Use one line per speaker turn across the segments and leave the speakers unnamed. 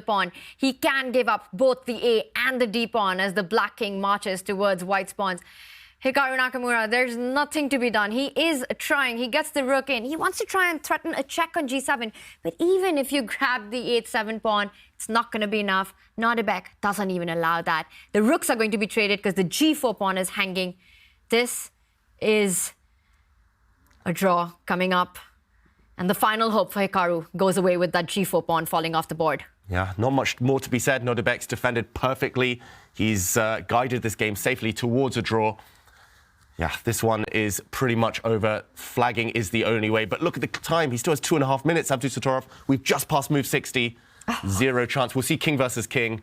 pawn. He can give up both the A and the D pawn as the black king marches towards white's pawns. Hikaru Nakamura, there's nothing to be done. He is trying. He gets the rook in. He wants to try and threaten a check on g7. But even if you grab the h7 pawn, it's not going to be enough. Nodirbek doesn't even allow that. The rooks are going to be traded because the g4 pawn is hanging. This is a draw coming up. And the final hope for Hikaru goes away with that g4 pawn falling off the board.
Yeah, not much more to be said. Nodirbek's defended perfectly. He's guided this game safely towards a draw. Yeah, this one is pretty much over. Flagging is the only way. But look at the time. He still has 2.5 minutes, Abdusattorov. We've just passed move 60. Zero chance. We'll see king versus king.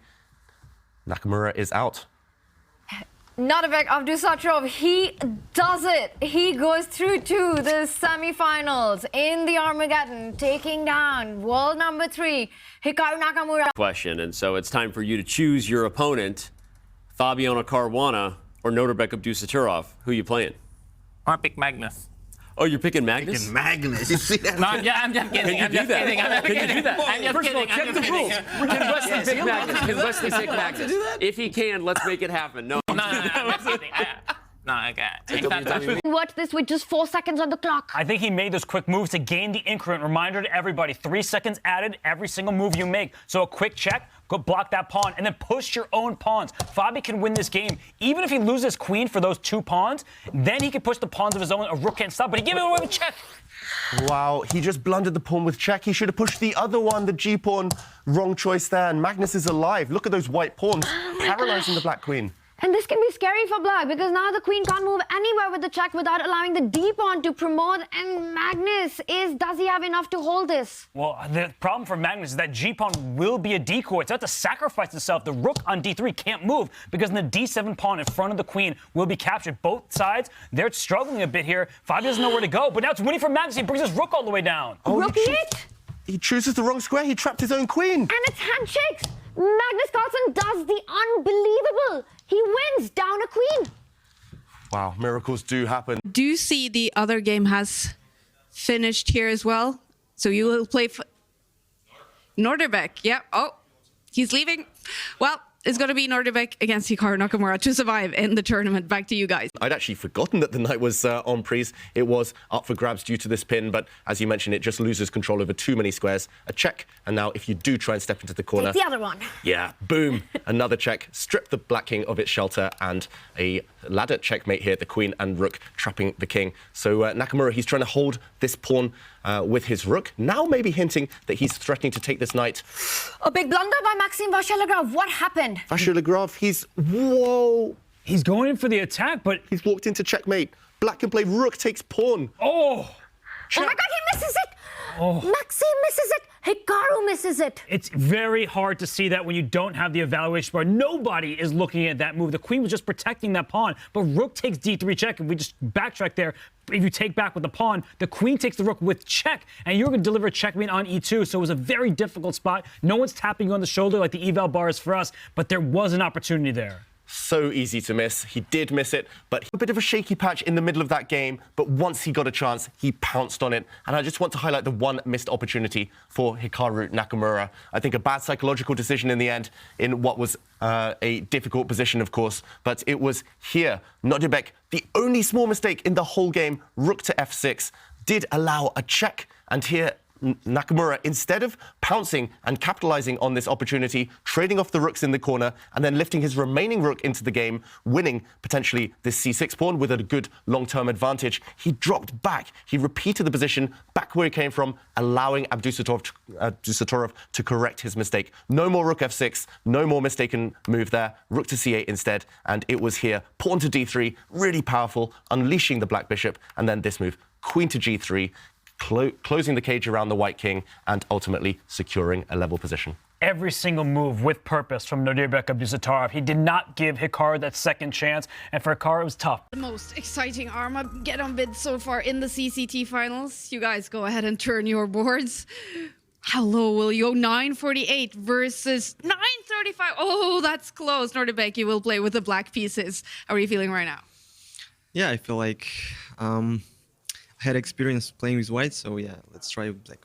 Nakamura is out.
Nodirbek Abdusattorov, he does it. He goes through to the semi-finals in the Armageddon, taking down world number 3, Hikaru Nakamura.
Question, and so it's time for you to choose your opponent, Fabiano Caruana or Nodirbek Abdusattorov. Who are you playing?
I pick Magnus.
Oh, you're picking Magnus?
Picking Magnus. You see that?
No, I'm just kidding. I'm just kidding.
Can you do that?
I'm just
First of all,
kidding.
check the rules. Can Wesley pick Magnus? Can Wesley pick Magnus? If he can, let's make it happen. No.
No, I'm just kidding. No, okay.
Watch this with just 4 seconds on the clock.
I think he made those quick moves to gain the increment. Reminder to everybody, 3 seconds added every single move you make. So a quick check, go block that pawn, and then push your own pawns. Fabi can win this game. Even if he loses queen for those 2 pawns, then he can push the pawns of his own. A rook can't stop, but he gave it away with check.
Wow, he just blundered the pawn with check. He should have pushed the other one, the G pawn. Wrong choice there, and Magnus is alive. Look at those white pawns, paralyzing the black queen.
And this can be scary for black because now the queen can't move anywhere with the check without allowing the D pawn to promote. And Magnus does he have enough to hold this?
Well, the problem for Magnus is that G pawn will be a decoy. It's about to sacrifice itself. The rook on D3 can't move because the D7 pawn in front of the queen will be captured. Both sides, they're struggling a bit here. Fabi doesn't know where to go, but now it's winning for Magnus. He brings his rook all the way down.
Oh,
Rook hit?
He chooses the wrong square. He trapped his own queen.
And it's handshakes. Magnus Carlsen does the unbelievable. He wins down a queen.
Wow, miracles do happen.
Do you see the other game has finished here as well? So you will play Nodirbek. Yeah. Oh, he's leaving. Well, it's going to be Nodirbek against Hikaru Nakamura to survive in the tournament. Back to you guys.
I'd actually forgotten that the knight was on prise. It was up for grabs due to this pin, but as you mentioned, it just loses control over too many squares. A check, and now if you do try and step into the corner...
Take the other one.
Yeah, boom, another check. Strip the black king of its shelter, and a ladder checkmate here, the queen and rook trapping the king. So Nakamura, he's trying to hold this pawn with his rook, now maybe hinting that he's threatening to take this knight.
A big blunder by Maxime Vachier-Lagrave. What happened?
Vachier-Lagrave, whoa!
He's going in for the attack, but...
He's walked into checkmate. Black can play rook takes pawn.
Oh!
Check. Oh my God, he misses it! Oh. Maxime misses it. Hikaru misses it.
It's very hard to see that when you don't have the evaluation bar. Nobody is looking at that move. The queen was just protecting that pawn, but rook takes d3 check, and we just backtrack there. If you take back with the pawn, the queen takes the rook with check, and you're going to deliver checkmate on e2, so it was a very difficult spot. No one's tapping you on the shoulder like the eval bar is for us, but there was an opportunity there.
So easy to miss. He did miss it, but a bit of a shaky patch in the middle of that game. But once he got a chance, he pounced on it. And I just want to highlight the one missed opportunity for Hikaru Nakamura. I think a bad psychological decision in the end in what was a difficult position, of course. But it was here. Nodirbek, the only small mistake in the whole game, rook to f6, did allow a check. And here, Nakamura, instead of pouncing and capitalizing on this opportunity, trading off the rooks in the corner and then lifting his remaining rook into the game, winning potentially this c6 pawn with a good long-term advantage, he dropped back. He repeated the position back where he came from, allowing Abdusattorov to correct his mistake. No more rook f6, no more mistaken move there. Rook to c8 instead, and it was here. Pawn to d3, really powerful, unleashing the black bishop, and then this move, queen to g3, closing the cage around the white king and ultimately securing a level position.
Every single move with purpose from Nodirbek Abdusattorov. He did not give Hikaru that second chance, and for Hikaru, it was tough.
The most exciting Armageddon bid so far in the CCT finals. You guys go ahead and turn your boards. How low will you go? 948 versus 935. Oh, that's close. Nodirbek, you will play with the black pieces. How are you feeling right now?
Yeah, I feel like I had experience playing with white, so yeah, let's try black.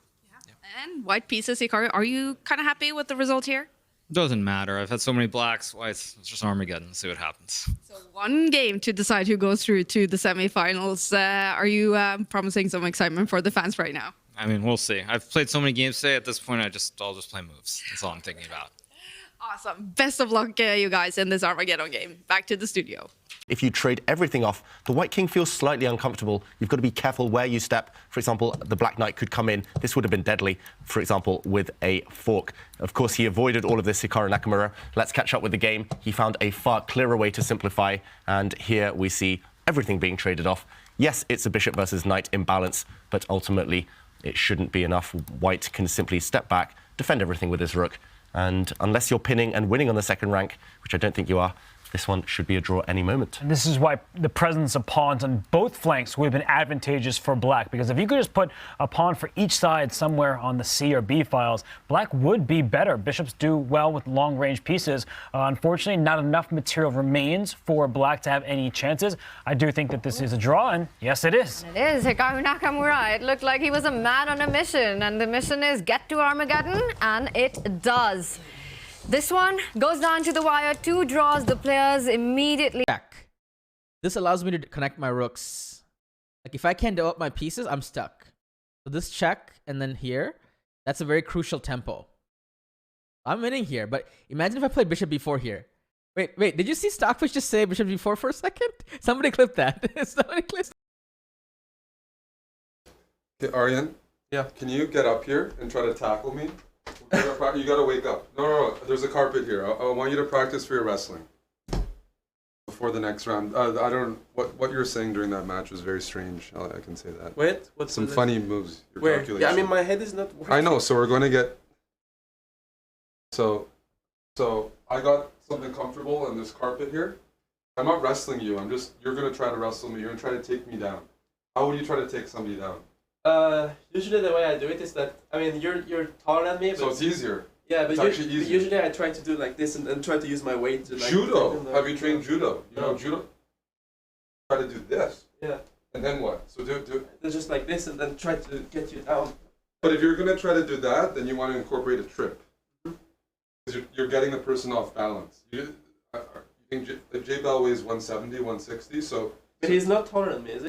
And white pieces, Hikaru. Are you kind of happy with the result here?
Doesn't matter. I've had so many blacks, whites. It's just Armageddon. See what happens.
So one game to decide who goes through to the semifinals. Are you promising some excitement for the fans right now?
I mean, we'll see. I've played so many games today. At this point, I'll just play moves. That's all I'm thinking about.
Awesome. Best of luck, you guys, in this Armageddon game. Back to the studio.
If you trade everything off, the white king feels slightly uncomfortable. You've got to be careful where you step. For example, the black knight could come in. This would have been deadly, for example, with a fork. Of course, he avoided all of this, Hikaru Nakamura. Let's catch up with the game. He found a far clearer way to simplify, and here we see everything being traded off. Yes, it's a bishop versus knight imbalance, but ultimately it shouldn't be enough. White can simply step back, defend everything with his rook, and unless you're pinning and winning on the second rank, which I don't think you are, this one should be a draw any moment.
And this is why the presence of pawns on both flanks would have been advantageous for black, because if you could just put a pawn for each side somewhere on the C or B files, black would be better. Bishops do well with long-range pieces. Unfortunately, not enough material remains for black to have any chances. I do think that this is a draw, and yes, it is.
It is Hikaru Nakamura. It looked like he was a man on a mission, and the mission is get to Armageddon, and it does. This one goes down to the wire. 2 draws. The players immediately
Check. This allows me to connect my rooks. Like if I can't develop my pieces, I'm stuck. So this check and then here, that's a very crucial tempo. I'm winning here, but imagine if I played bishop b4 here. Wait, did you see Stockfish just say bishop b4 for a second? Somebody clip that. Somebody clip.
Okay, Aryan. Yeah. Can you get up here and try to tackle me? You gotta wake up. No. There's a carpet here. I want you to practice for your wrestling before the next round. I don't. What you were saying during that match was very strange. I can say that.
Wait, what's
some funny moves?
Where? Yeah, I mean, my head is not working.
I know. So we're going to get. So I got something comfortable in this carpet here. I'm not wrestling you. You're gonna try to wrestle me. You're gonna try to take me down. How would you try to take somebody down?
Usually the way I do it is that, I mean, you're taller than me, but
So it's easier.
Yeah, but
It's actually easier.
usually I try to do like this and try to use my weight to like
Judo. Have you trained judo? You know judo? Try to do this.
Yeah.
And then what? So do.
It's just like this and then try to get you down.
But if you're gonna try to do that, then you want to incorporate a trip. Because you're getting the person off balance. You think J Bell weighs 170, 160, so.
But he's not taller than me, is it?